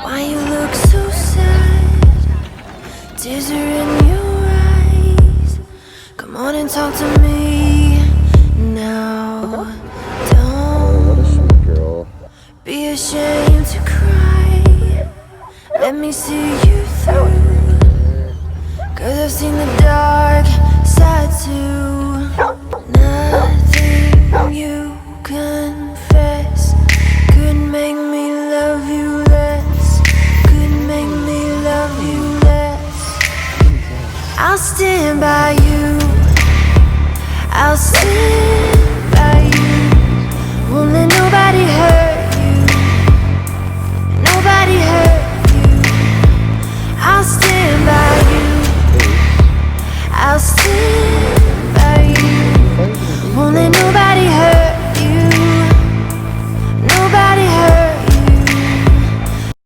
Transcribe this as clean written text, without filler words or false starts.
Why you look so sad? Tears are in your eyes. Come on and talk to me now. Don't be ashamed to cry. Let me see you through, 'cause I've seen the dark side too. Nothing you confess could make me love you less, could make me love you less. I'll stand by you, I'll stand